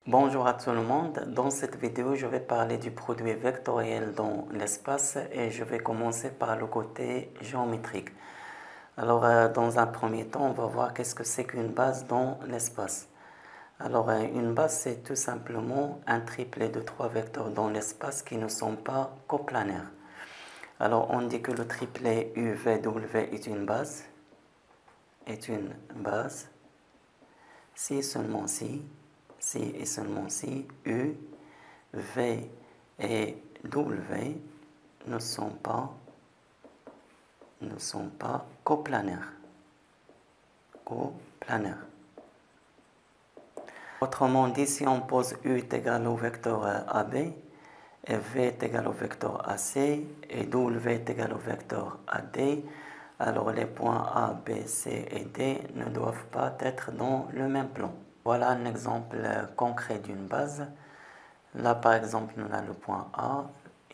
Bonjour à tout le monde. Dans cette vidéo, je vais parler du produit vectoriel dans l'espace et je vais commencer par le côté géométrique. Alors, dans un premier temps, on va voir qu'est-ce que c'est qu'une base dans l'espace. Alors, une base, c'est tout simplement un triplet de trois vecteurs dans l'espace qui ne sont pas coplanaires. Alors, on dit que le triplet UVW est une base, si seulement si et seulement si U, V et W ne sont pas coplanaires. Autrement dit, si on pose U est égal au vecteur AB, et V est égal au vecteur AC, et W est égal au vecteur AD, alors les points A, B, C et D ne doivent pas être dans le même plan. Voilà un exemple concret d'une base. Là, par exemple, nous avons le point A,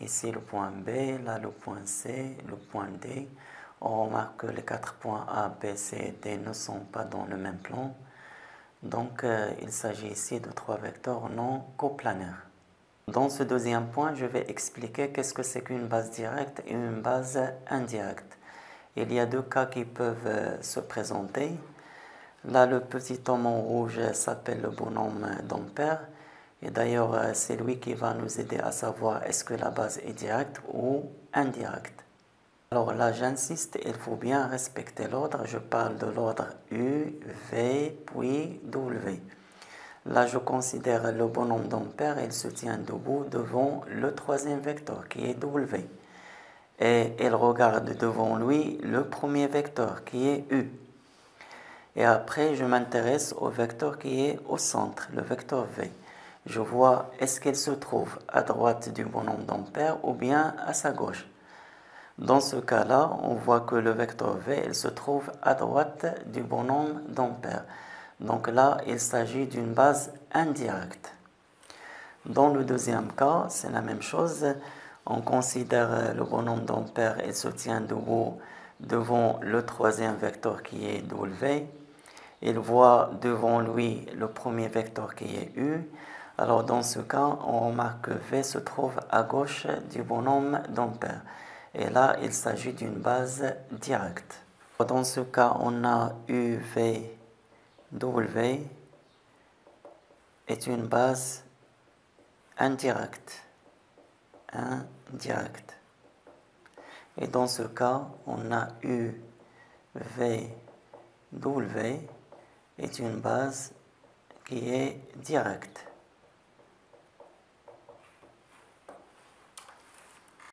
ici le point B, là le point C, le point D. On remarque que les quatre points A, B, C et D ne sont pas dans le même plan. Donc, il s'agit ici de trois vecteurs non coplanaires. Dans ce deuxième point, je vais expliquer qu'est-ce que c'est qu'une base directe et une base indirecte. Il y a deux cas qui peuvent se présenter. Là, le petit homme en rouge s'appelle le bonhomme d'Ampère. Et d'ailleurs, c'est lui qui va nous aider à savoir est-ce que la base est directe ou indirecte. Alors là, j'insiste, il faut bien respecter l'ordre. Je parle de l'ordre U, V, puis W. Là, je considère le bonhomme d'Ampère, il se tient debout devant le troisième vecteur qui est W. Et il regarde devant lui le premier vecteur qui est U. Et après, je m'intéresse au vecteur qui est au centre, le vecteur V. Je vois est-ce qu'il se trouve à droite du bonhomme d'Ampère ou bien à sa gauche. Dans ce cas-là, on voit que le vecteur V il se trouve à droite du bonhomme d'Ampère. Donc là, il s'agit d'une base indirecte. Dans le deuxième cas, c'est la même chose. On considère le bonhomme d'Ampère, il se tient debout devant le troisième vecteur qui est W. Il voit devant lui le premier vecteur qui est U. Alors dans ce cas, on remarque que V se trouve à gauche du bonhomme d'Ampère. Et là, il s'agit d'une base directe. Dans ce cas, on a UVW est une base indirecte. Et dans ce cas, on a UVW est une base qui est directe.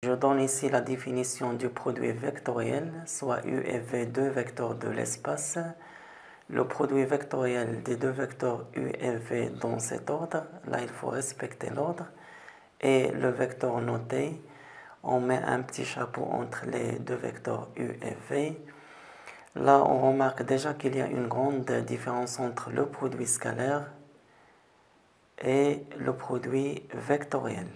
Je donne ici la définition du produit vectoriel, soit U et V, deux vecteurs de l'espace. Le produit vectoriel des deux vecteurs U et V dans cet ordre, là il faut respecter l'ordre. Et le vecteur noté, on met un petit chapeau entre les deux vecteurs U et V. Là, on remarque déjà qu'il y a une grande différence entre le produit scalaire et le produit vectoriel.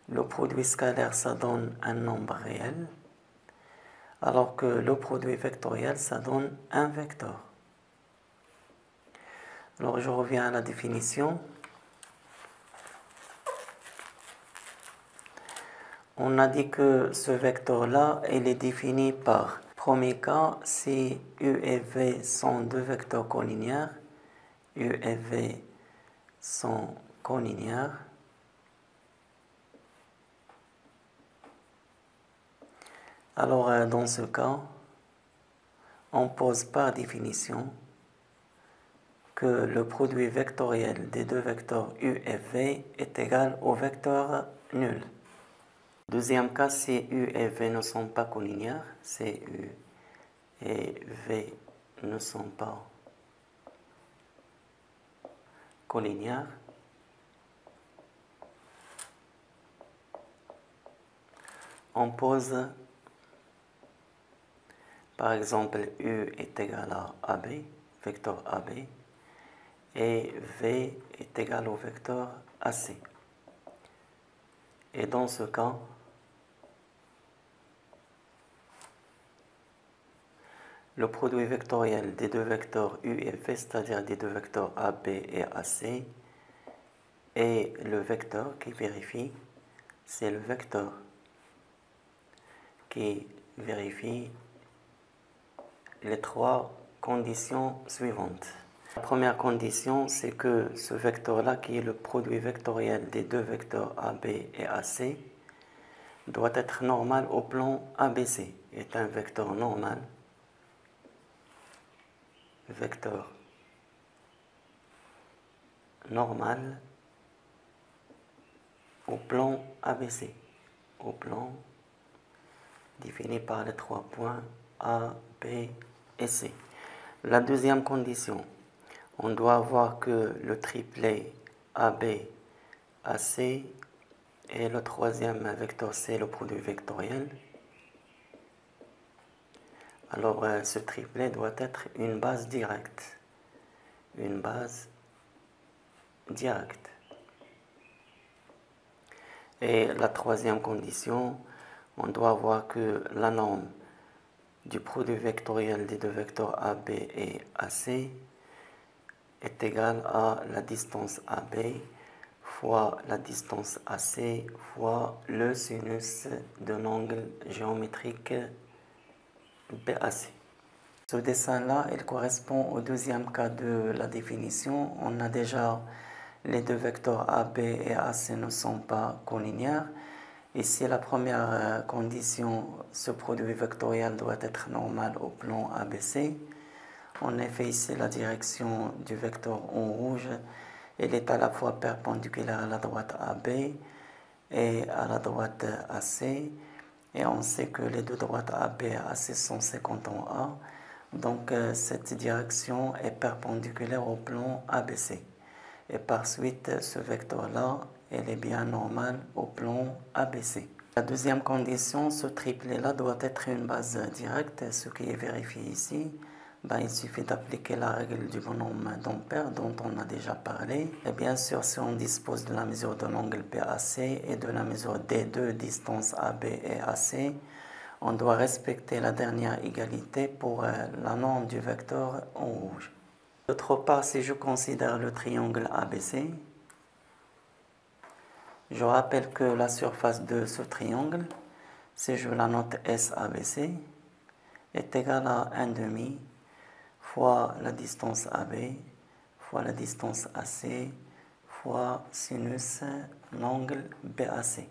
Le produit scalaire, ça donne un nombre réel, alors que le produit vectoriel, ça donne un vecteur. Alors, je reviens à la définition. On a dit que ce vecteur-là, il est défini par, premier cas, si U et V sont deux vecteurs collinéaires, U et V sont collinéaires, alors dans ce cas, on pose par définition que le produit vectoriel des deux vecteurs U et V est égal au vecteur nul. Deuxième cas, si U et V ne sont pas collinéaires, si U et V ne sont pas collinéaires, on pose par exemple U est égal à AB, vecteur AB, et V est égal au vecteur AC. Et dans ce cas, le produit vectoriel des deux vecteurs U et V, c'est-à-dire des deux vecteurs AB et AC, et le vecteur qui vérifie, c'est le vecteur qui vérifie les trois conditions suivantes. La première condition, c'est que ce vecteur-là, qui est le produit vectoriel des deux vecteurs AB et AC, doit être normal au plan ABC, est un vecteur normal, vecteur normal au plan ABC, au plan défini par les 3 points A, B et C. La deuxième condition, on doit voir que le triplet AB, AC et le troisième vecteur C, le produit vectoriel. Alors ce triplet doit être une base directe. Une base directe. Et la troisième condition, on doit voir que la norme du produit vectoriel des deux vecteurs AB et AC est égale à la distance AB fois la distance AC fois le sinus d'un angle géométrique BAC. Ce dessin-là, il correspond au deuxième cas de la définition. On a déjà les deux vecteurs AB et AC ne sont pas collinéaires. Ici, la première condition, ce produit vectoriel doit être normal au plan ABC. En effet, ici, la direction du vecteur en rouge, elle est à la fois perpendiculaire à la droite AB et à la droite AC. Et on sait que les deux droites AB et AC sont 50 en A. Donc, cette direction est perpendiculaire au plan ABC. Et par suite, ce vecteur-là, elle est bien normal au plan ABC. La deuxième condition, ce triplet-là doit être une base directe, ce qui est vérifié ici. Il suffit d'appliquer la règle du bonhomme d'Ampère dont on a déjà parlé. Et bien sûr, si on dispose de la mesure de l'angle BAC et de la mesure des deux distances AB et AC, on doit respecter la dernière égalité pour la norme du vecteur en rouge. D'autre part, si je considère le triangle ABC, je rappelle que la surface de ce triangle, si je la note SABC, est égale à 1,5 fois la distance AB fois la distance AC fois sinus l'angle BAC.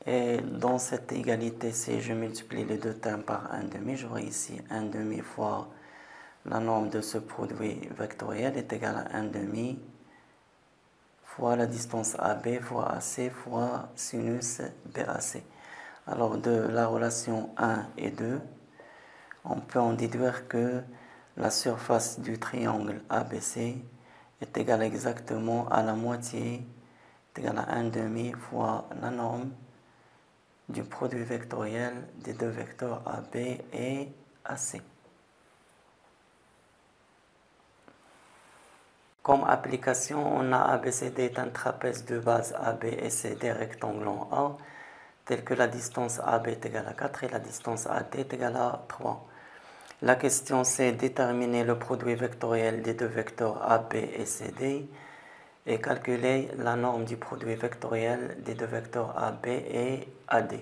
Et dans cette égalité, si je multiplie les deux termes par 1,5, j'aurai ici 1,5 fois la norme de ce produit vectoriel est égale à 1,5 fois la distance AB fois AC fois sinus BAC. Alors de la relation 1 et 2, on peut en déduire que la surface du triangle ABC est égale exactement à la moitié, est égale à 1,5 fois la norme du produit vectoriel des deux vecteurs AB et AC. Comme application, on a ABCD est un trapèze de base AB et CD rectangle en A, tel que la distance AB est égale à 4 et la distance AD est égale à 3. La question, c'est déterminer le produit vectoriel des deux vecteurs AB et CD et calculer la norme du produit vectoriel des deux vecteurs AB et AD.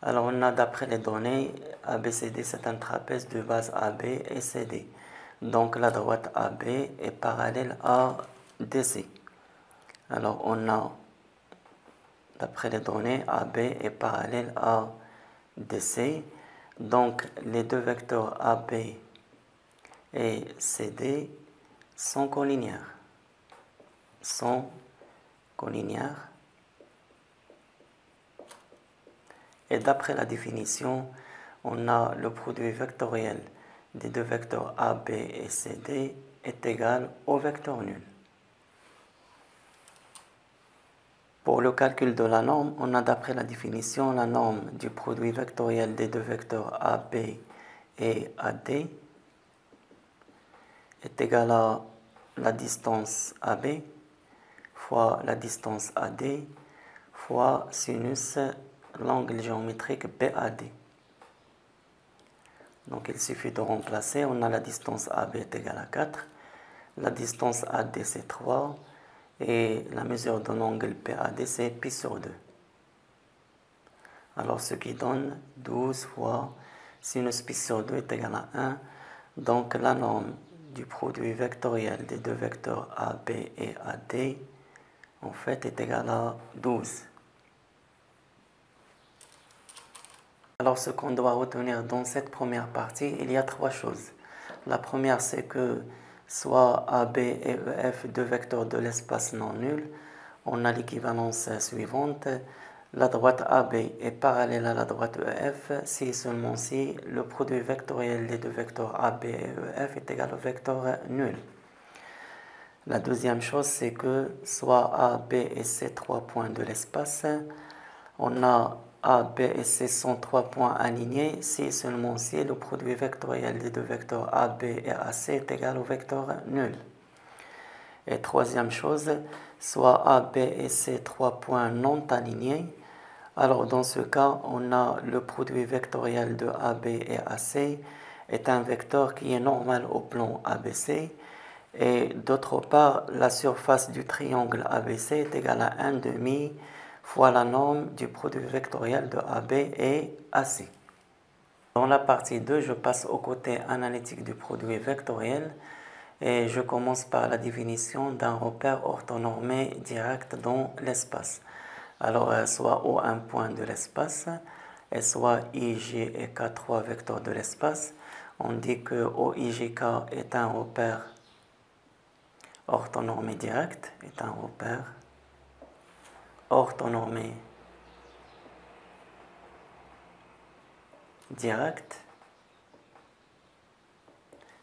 Alors, on a d'après les données, ABCD, c'est un trapèze de base AB et CD. Donc, la droite AB est parallèle à DC. Alors, on a, d'après les données, AB est parallèle à DC. Donc, les deux vecteurs AB et CD sont collinéaires. Et d'après la définition, on a le produit vectoriel des deux vecteurs AB et CD est égal au vecteur nul. Pour le calcul de la norme, on a d'après la définition la norme du produit vectoriel des deux vecteurs AB et AD est égale à la distance AB fois la distance AD fois sinus l'angle géométrique BAD. Donc il suffit de remplacer. On a la distance AB est égale à 4. La distance AD c'est 3. Et la mesure de l'angle PAD c'est pi sur 2. Alors ce qui donne 12 fois sinus pi sur 2 est égal à 1. Donc la norme du produit vectoriel des deux vecteurs AB et AD en fait est égale à 12. Alors ce qu'on doit retenir dans cette première partie, il y a trois choses. La première c'est que soit AB et EF, deux vecteurs de l'espace non nul, on a l'équivalence suivante. La droite AB est parallèle à la droite EF si et seulement si le produit vectoriel des deux vecteurs AB et EF est égal au vecteur nul. La deuxième chose, c'est que soit A, B et C, trois points de l'espace, on a A, B et C sont trois points alignés si et seulement si le produit vectoriel des deux vecteurs A, B et AC est égal au vecteur nul. Et troisième chose, soit A, B et C, trois points non alignés. Alors dans ce cas, on a le produit vectoriel de AB et AC est un vecteur qui est normal au plan ABC. Et d'autre part, la surface du triangle ABC est égale à 1 demi fois la norme du produit vectoriel de AB et AC. Dans la partie 2, je passe au côté analytique du produit vectoriel et je commence par la définition d'un repère orthonormé direct dans l'espace. Alors, soit O un point de l'espace, et soit I, J et K trois vecteurs de l'espace. On dit que OIJK est un repère orthonormé direct, est un repère orthonormé direct,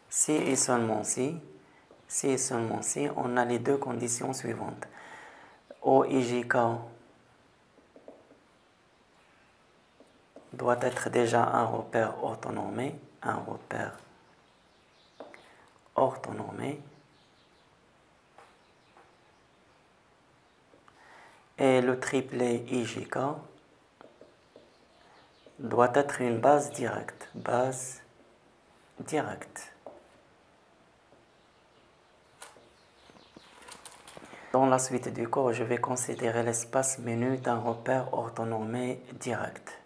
si et seulement si, on a les deux conditions suivantes. OIJK doit être déjà un repère orthonormé, et le triplet IJK doit être une base directe, Dans la suite du cours, je vais considérer l'espace menu d'un repère orthonormé direct.